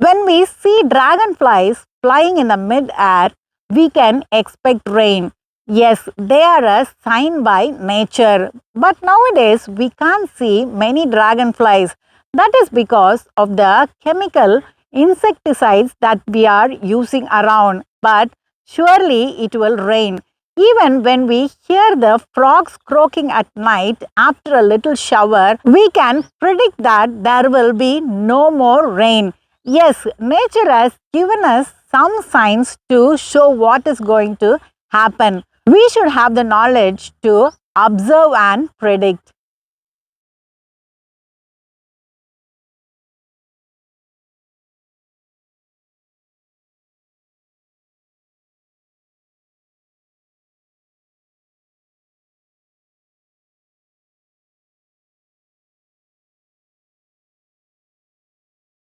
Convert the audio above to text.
When we see dragonflies flying in the mid-air, we can expect rain. Yes, they are a sign by nature. But nowadays, we can't see many dragonflies. That is because of the chemical insecticides that we are using around. But surely it will rain. Even when we hear the frogs croaking at night after a little shower, we can predict that there will be no more rain. Yes, nature has given us some signs to show what is going to happen. We should have the knowledge to observe and predict.